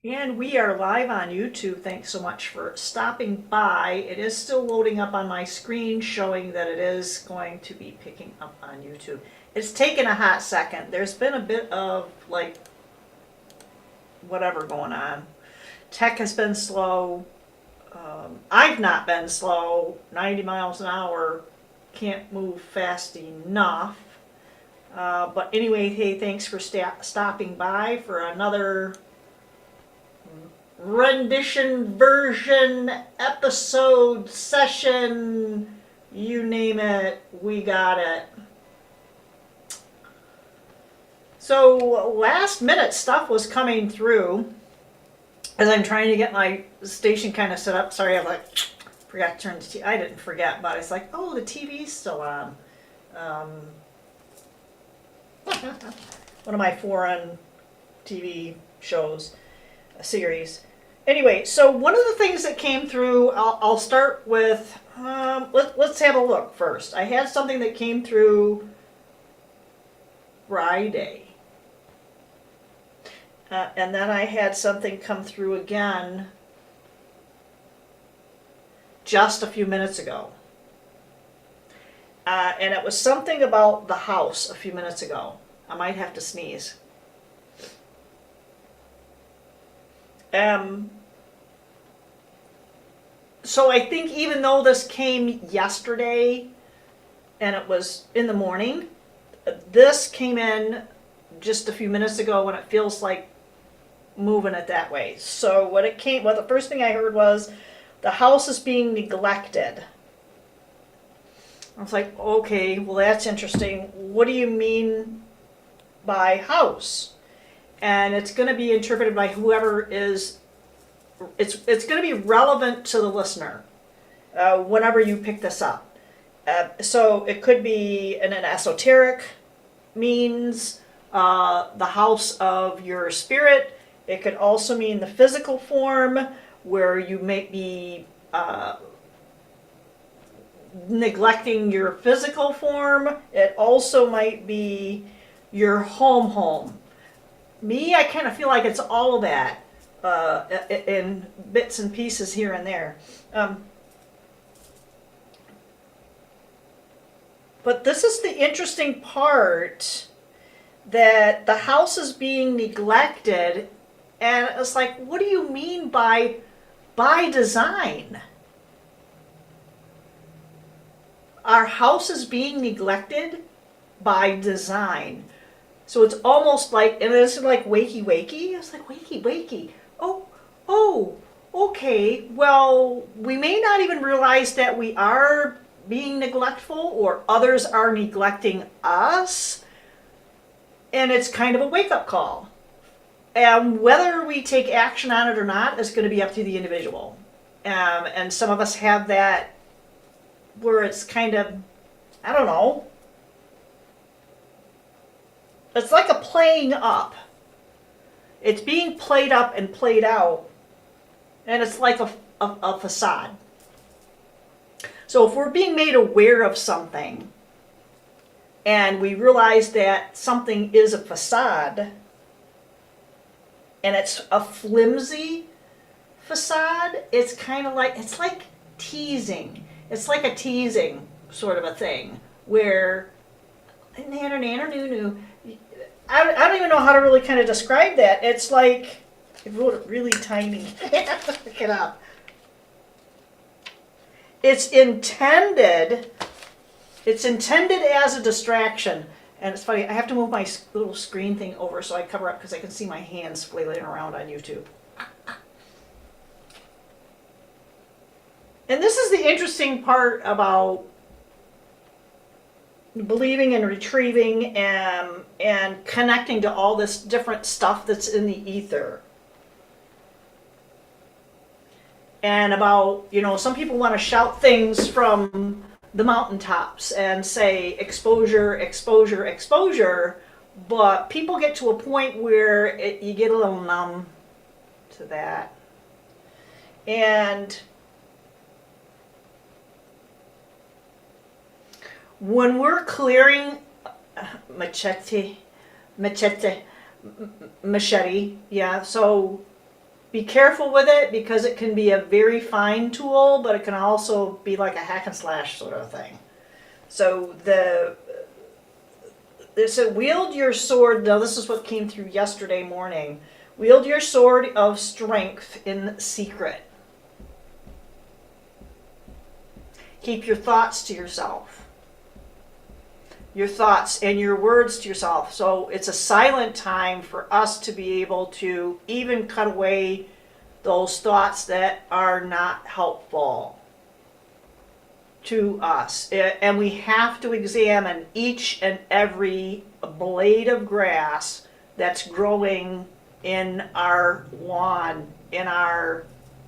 And we are live on YouTube. Thanks so much for stopping by. It is still loading up on my screen, showing that it is going to be picking up on YouTube. It's taken a hot second. There's been a bit of like whatever going on. Tech has been slow. I've not been slow. 90 miles an hour. Can't move fast enough. But anyway, hey, thanks for stopping by for another rendition, version, episode, session, you name it, we got it. So last minute stuff was coming through as I'm trying to get my station kind of set up. Sorry, I forgot to turn the TV. I didn't forget, but it's like, oh, the TV's still on. One of my foreign TV shows, a series. Anyway, so one of the things that came through, I'll start with, let's have a look first. I had something that came through Friday. And then I had something come through again just a few minutes ago. And it was something about the house a few minutes ago. I might have to sneeze. So I think even though this came yesterday and it was in the morning, this came in just a few minutes ago when it feels like moving it that way. So what the first thing I heard was the house is being neglected. I was like, okay, well that's interesting. What do you mean by house? And it's going to be interpreted by whoever is. It's going to be relevant to the listener whenever you pick this up. So it could be in an esoteric means, the house of your spirit. It could also mean the physical form where you may be neglecting your physical form. It also might be your home. Me, I kind of feel like it's all of that. In bits and pieces here and there. But this is the interesting part, that the house is being neglected, and it's like, what do you mean by design? Our house is being neglected by design. So it's almost like, and it's like wakey. It's like wakey. Oh, okay. Well, we may not even realize that we are being neglectful or others are neglecting us. And it's kind of a wake-up call. And whether we take action on it or not is going to be up to the individual. And some of us have that where it's kind of, I don't know. It's like a playing up. It's being played up and played out. And it's like a facade. So if we're being made aware of something and we realize that something is a facade and it's a flimsy facade, it's kind of like, it's like teasing. It's like a teasing sort of a thing where I don't even know how to really kind of describe that. It's like, I wrote it really tiny. Look it up. It's intended as a distraction. And it's funny, I have to move my little screen thing over so I cover up because I can see my hands flailing around on YouTube. And this is the interesting part about believing and retrieving and connecting to all this different stuff that's in the ether. And about, some people want to shout things from the mountaintops and say exposure, but people get to a point where you get a little numb to that. And when we're clearing machete, yeah, so Be careful with it because it can be a very fine tool, but it can also be like a hack and slash sort of thing. So it said, wield your sword. Now this is what came through yesterday morning. Wield your sword of strength in secret. Keep your thoughts to yourself. Your thoughts and your words to yourself. So it's a silent time for us to be able to even cut away those thoughts that are not helpful to us. And we have to examine each and every blade of grass that's growing in our lawn, in our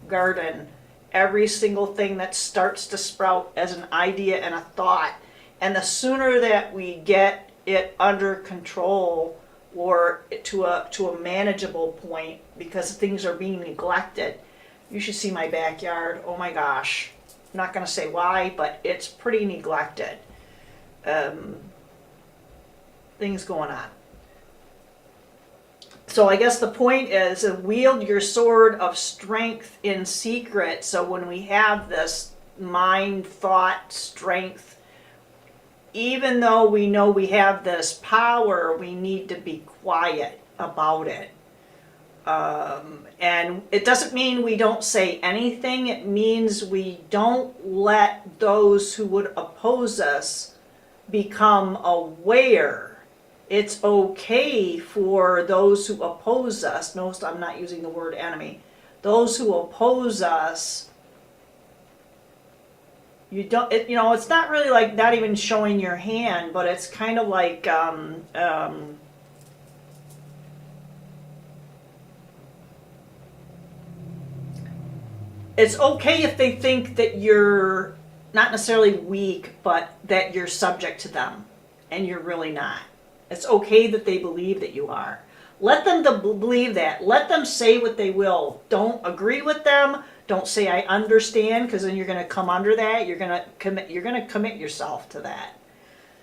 garden. Every single thing that starts to sprout as an idea and a thought. And the sooner that we get it under control or to a manageable point, because things are being neglected. You should see my backyard. Oh my gosh. I'm not going to say why, but it's pretty neglected. Things going on. So I guess the point is, wield your sword of strength in secret. So when we have this mind, thought, strength, even though we know we have this power, we need to be quiet about it. And it doesn't mean we don't say anything. It means we don't let those who would oppose us become aware. It's okay for those who oppose us. Notice I'm not using the word enemy. Those who oppose us. You don't. It's not really like not even showing your hand, but it's kind of like it's okay if they think that you're not necessarily weak, but that you're subject to them, and you're really not. It's okay that they believe that you are. Let them believe that. Let them say what they will. Don't agree with them. Don't say I understand, because then you're going to come under that. You're going to commit yourself to that.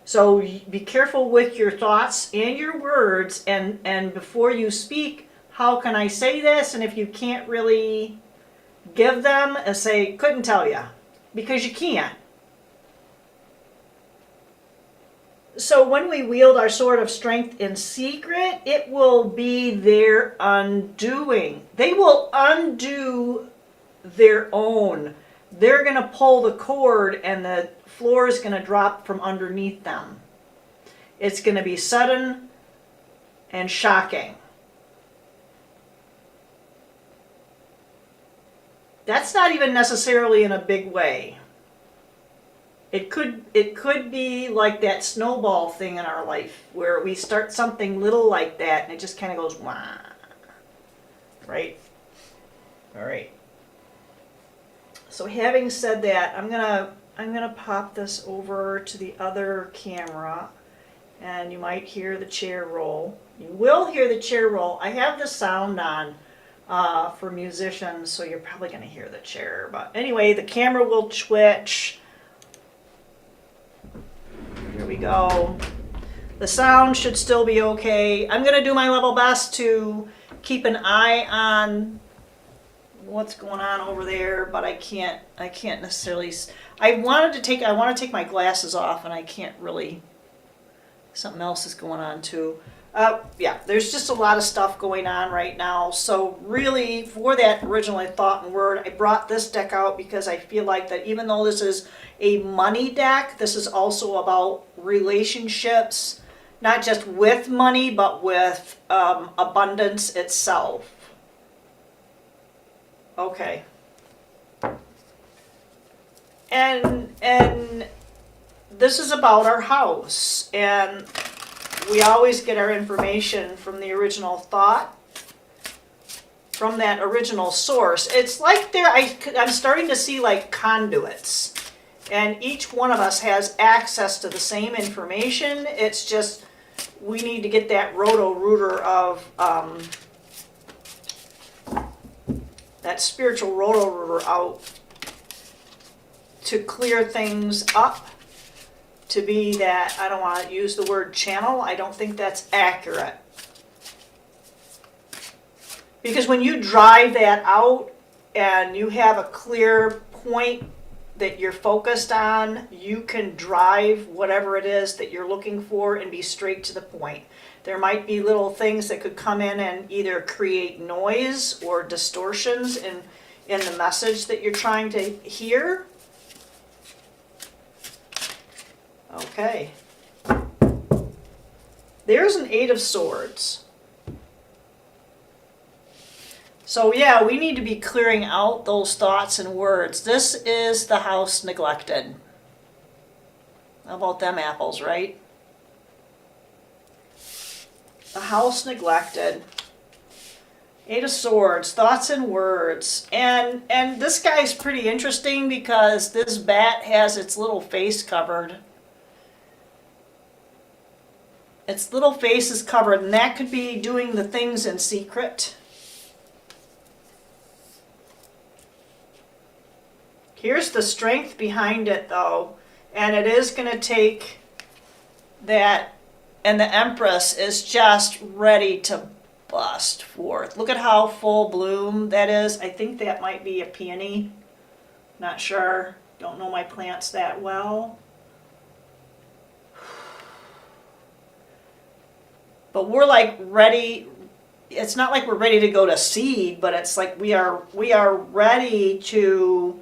So be careful with your thoughts and your words, and before you speak, how can I say this? And if you can't really give them, say couldn't tell you, because you can't. So when we wield our sword of strength in secret, it will be their undoing. They will undo their own. They're going to pull the cord and the floor is going to drop from underneath them. It's going to be sudden and shocking. That's not even necessarily in a big way. It could be like that snowball thing in our life where we start something little like that and it just kind of goes wah. Right? All right. So having said that, I'm gonna pop this over to the other camera, and you might hear the chair roll. You will hear the chair roll. I have the sound on for musicians, so you're probably gonna hear the chair. But anyway, the camera will twitch. Here we go. The sound should still be okay. I'm gonna do my level best to keep an eye on what's going on over there, but I can't necessarily. I want to take my glasses off, and I can't really. Something else is going on too. Yeah, there's just a lot of stuff going on right now. So really, for that original thought and word, I brought this deck out because I feel like that even though this is a money deck, this is also about relationships, not just with money, but with abundance itself. Okay. And this is about our house, and we always get our information from the original thought, from that original source. It's like I'm starting to see like conduits, and each one of us has access to the same information. It's just we need to get that roto-rooter of that spiritual roto-rooter out to clear things up, to be that, I don't want to use the word channel, I don't think that's accurate. Because when you drive that out and you have a clear point that you're focused on, you can drive whatever it is that you're looking for and be straight to the point. There might be little things that could come in and either create noise or distortions in the message that you're trying to hear. Okay. There's an 8 of Swords. So yeah, we need to be clearing out those thoughts and words. This is the house neglected. How about them apples, right? The house neglected. 8 of Swords, thoughts and words. And this guy's pretty interesting because this bat has its little face covered. Its little face is covered, and that could be doing the things in secret. Here's the strength behind it, though, and it is going to take that, and the Empress is just ready to bust forth. Look at how full bloom that is. I think that might be a peony. Not sure. Don't know my plants that well. But we're like ready. It's not like we're ready to go to seed, but it's like we are ready to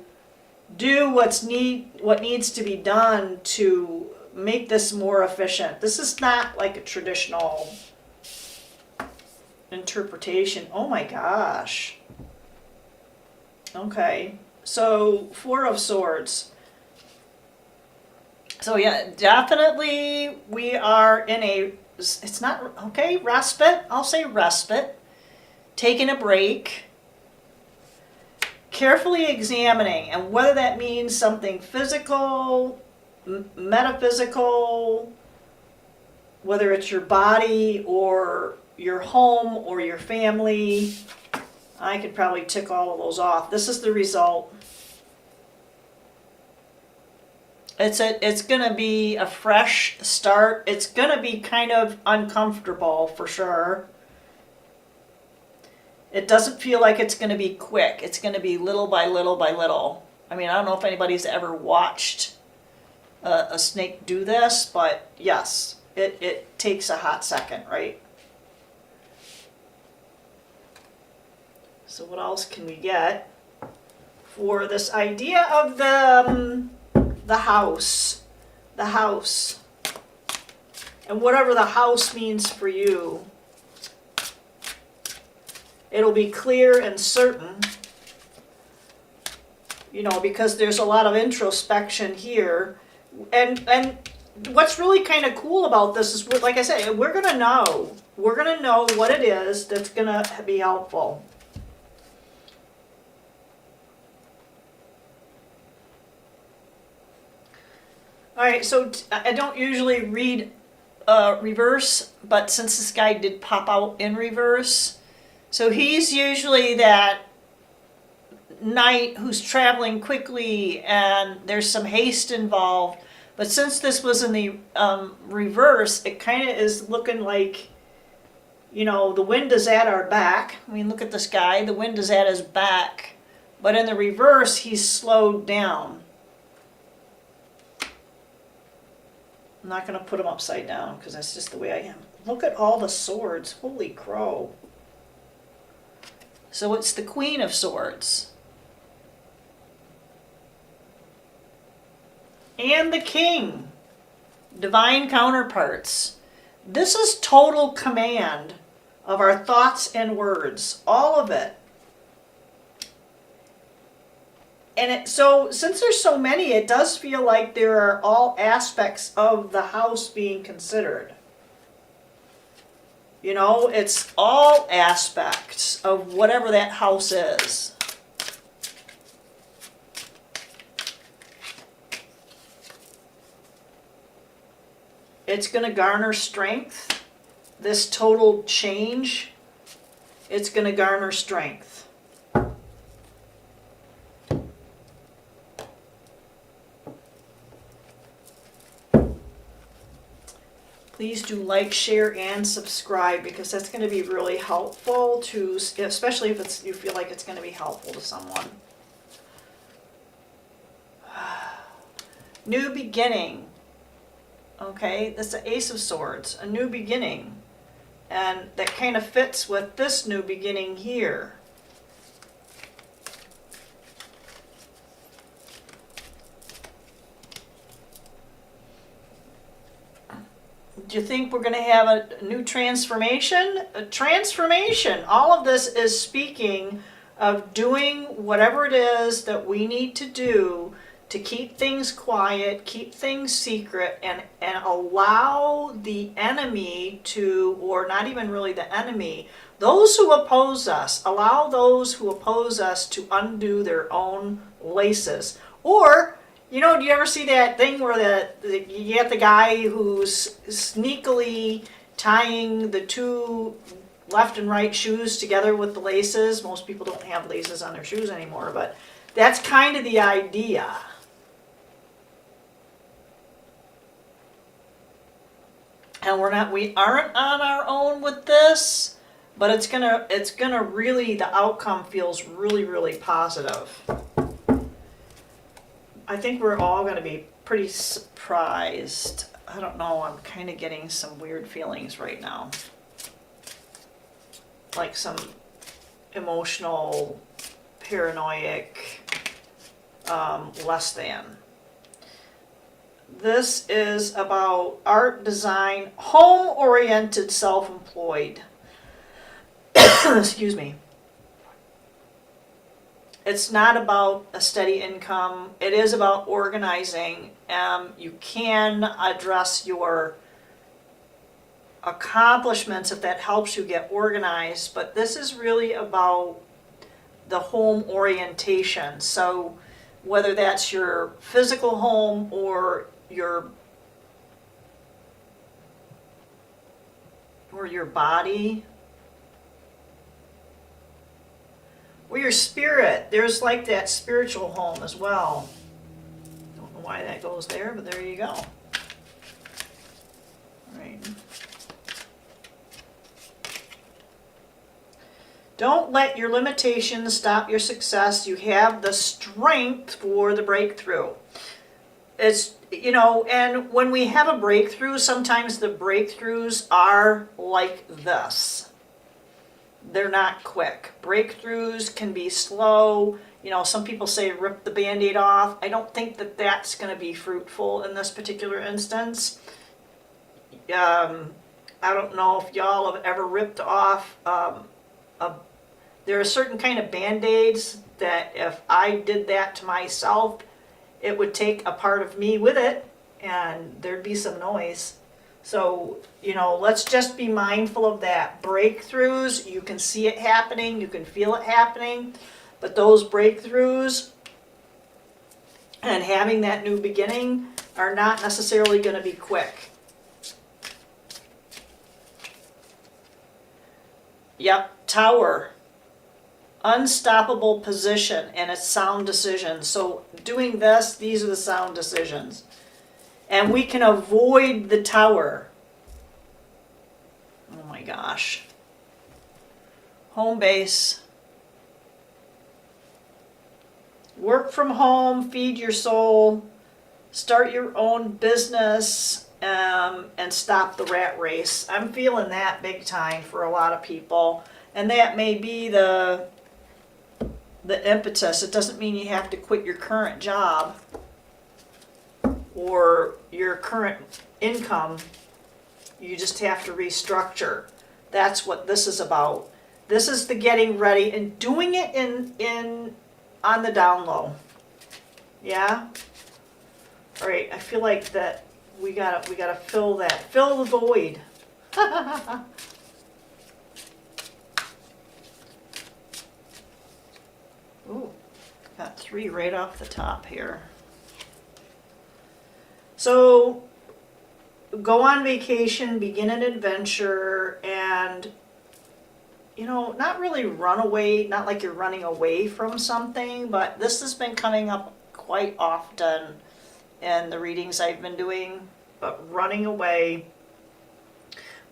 do what needs to be done to make this more efficient. This is not like a traditional interpretation. Oh my gosh. Okay. So 4 of Swords. So yeah, definitely we are in a, it's not, okay, respite. I'll say respite. Taking a break. Carefully examining, and whether that means something physical, metaphysical, whether it's your body or your home or your family. I could probably tick all of those off. This is the result. It's going to be a fresh start. It's going to be kind of uncomfortable for sure. It doesn't feel like it's going to be quick. It's going to be little by little by little. I mean, I don't know if anybody's ever watched a snake do this, but yes, it takes a hot second, right? So what else can we get for this idea of the house, and whatever the house means for you? It'll be clear and certain, you know, because there's a lot of introspection here. And what's really kind of cool about this is, like I said, we're going to know. We're going to know what it is that's going to be helpful. All right, so I don't usually read reverse, but since this guy did pop out in reverse, so he's usually that knight who's traveling quickly and there's some haste involved. But since this was in the reverse, it kind of is looking like, you know, the wind is at our back. I mean, look at this guy. The wind is at his back. But in the reverse, he's slowed down. I'm not going to put him upside down because that's just the way I am. Look at all the swords. Holy crow. So it's the Queen of Swords. And the King. Divine counterparts. This is total command of our thoughts and words. All of it. And so since there's so many, it does feel like there are all aspects of the house being considered. You know, it's all aspects of whatever that house is. It's going to garner strength. This total change, it's going to garner strength. Please do like, share, and subscribe, because that's going to be really helpful to, especially if you feel like it's going to be helpful to someone. New beginning. Okay, that's the Ace of Swords, a new beginning. And that kind of fits with this new beginning here. Do you think we're going to have a new transformation? A transformation. All of this is speaking of doing whatever it is that we need to do to keep things quiet, keep things secret, and allow the enemy to, or not even really the enemy, those who oppose us, allow those who oppose us to undo their own laces. Or, you know, do you ever see that thing where you get the guy who's sneakily tying the two left and right shoes together with the laces? Most people don't have laces on their shoes anymore, but that's kind of the idea. And we aren't on our own with this, but it's gonna really, the outcome feels really, really positive. I think we're all gonna be pretty surprised. I don't know, I'm kind of getting some weird feelings right now. Like some emotional, paranoid, less than. This is about art, design, home-oriented, self-employed. Excuse me. It's not about a steady income. It is about organizing. You can address your accomplishments if that helps you get organized, but this is really about the home orientation. So whether that's your physical home or your body or your spirit, there's like that spiritual home as well. Don't know why that goes there, but there you go. All right. Don't let your limitations stop your success. You have the strength for the breakthrough. It's, you know, and when we have a breakthrough, sometimes the breakthroughs are like this. They're not quick. Breakthroughs can be slow. You know, some people say rip the Band-Aid off. I don't think that that's going to be fruitful in this particular instance. I don't know if y'all have ever ripped off there are certain kind of Band-Aids that if I did that to myself, it would take a part of me with it, and there'd be some noise. So, you know, let's just be mindful of that. Breakthroughs, you can see it happening, you can feel it happening, but those breakthroughs and having that new beginning are not necessarily going to be quick. Yep, Tower. Unstoppable position, and it's sound decisions. So doing this, these are the sound decisions. And we can avoid the Tower. Oh my gosh. Home base. Work from home, feed your soul, start your own business, and stop the rat race. I'm feeling that big time for a lot of people. And that may be the impetus. It doesn't mean you have to quit your current job or your current income. You just have to restructure. That's what this is about. This is the getting ready and doing it on the down low. Yeah? All right, I feel like that we gotta fill the void. Ooh, got 3 right off the top here. So, go on vacation, begin an adventure, and, you know, not really run away, not like you're running away from something, but this has been coming up quite often in the readings I've been doing, but running away,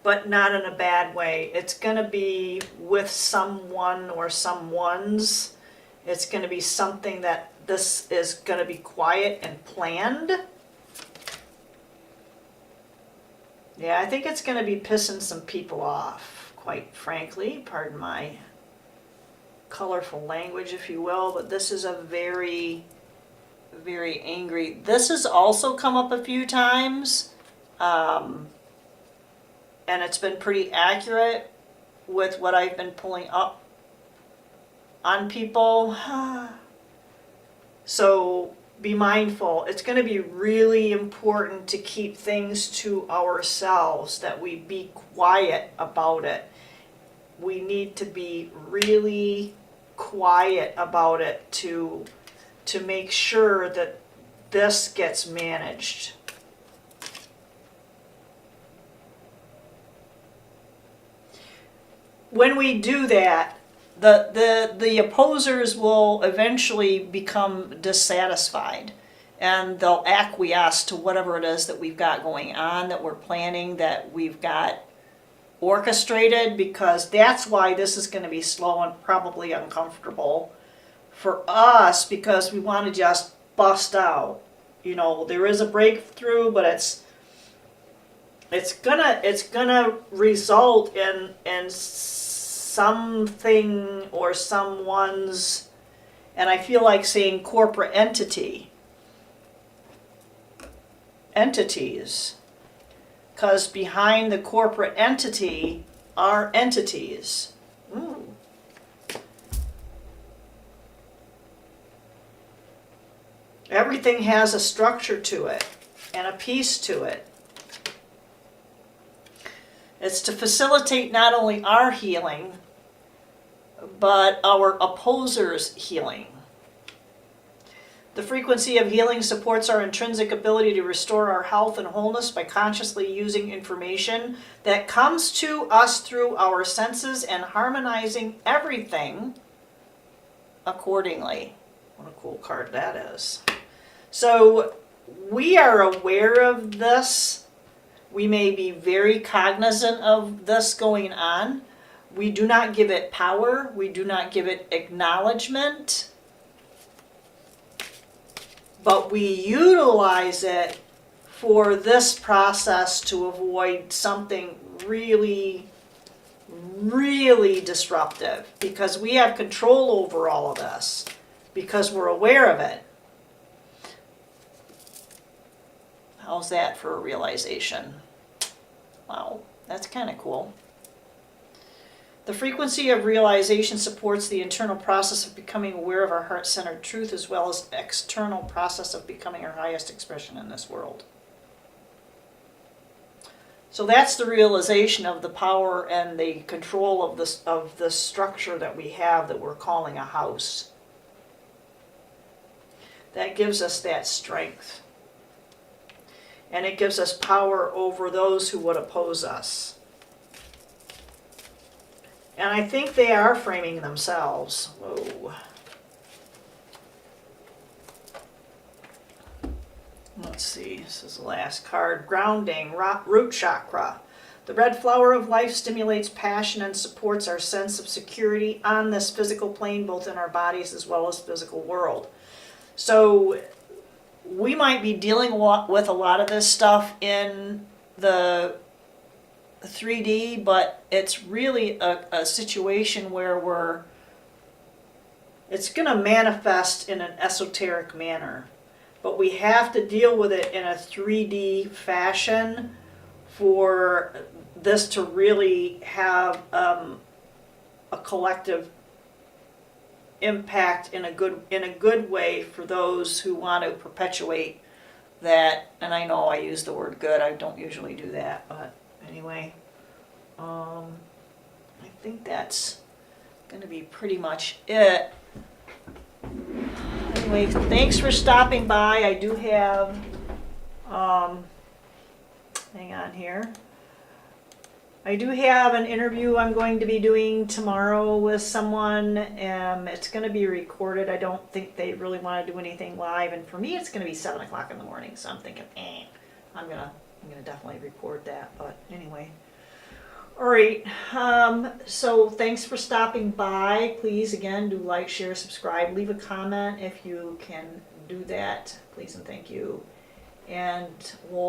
but not in a bad way. It's going to be with someone or someones. It's going to be something that this is going to be quiet and planned. Yeah, I think it's going to be pissing some people off, quite frankly. Pardon my colorful language, if you will, but this is a very, very angry. This has also come up a few times, and it's been pretty accurate with what I've been pulling up on people. So be mindful. It's going to be really important to keep things to ourselves, that we be quiet about it. We need to be really quiet about it to make sure that this gets managed. When we do that, the opposers will eventually become dissatisfied, and they'll acquiesce to whatever it is that we've got going on, that we're planning, that we've got orchestrated, because that's why this is going to be slow and probably uncomfortable for us, because we want to just bust out. You know, there is a breakthrough, but it's gonna result in something or someone's, and I feel like saying corporate entities, because behind the corporate entity are entities. Ooh. Everything has a structure to it and a piece to it. It's to facilitate not only our healing, but our opposers' healing. The frequency of healing supports our intrinsic ability to restore our health and wholeness by consciously using information that comes to us through our senses and harmonizing everything accordingly. What a cool card that is. So we are aware of this. We may be very cognizant of this going on. We do not give it power. We do not give it acknowledgement. But we utilize it for this process to avoid something really, really disruptive, because we have control over all of this, because we're aware of it. How's that for a realization? Wow, that's kind of cool. The frequency of realization supports the internal process of becoming aware of our heart-centered truth, as well as the external process of becoming our highest expression in this world. So that's the realization of the power and the control of the structure that we have, that we're calling a house. That gives us that strength. And it gives us power over those who would oppose us. And I think they are framing themselves. Whoa. Let's see, this is the last card. Grounding, root chakra. The red flower of life stimulates passion and supports our sense of security on this physical plane, both in our bodies as well as physical world. So we might be dealing with a lot of this stuff in the 3D, but it's really a situation where it's going to manifest in an esoteric manner, but we have to deal with it in a 3D fashion for this to really have a collective impact in a good way for those who want to perpetuate that. And I know I use the word good, I don't usually do that, but anyway, I think that's going to be pretty much it. Anyway, thanks for stopping by. I do have, hang on here. I do have an interview I'm going to be doing tomorrow with someone. It's going to be recorded. I don't think they really want to do anything live, and for me it's going to be 7 o'clock in the morning, so I'm thinking, I'm gonna definitely record that. But anyway, All right. So thanks for stopping by. Please, again, do like, share, subscribe, leave a comment if you can do that. Please and thank you. And we'll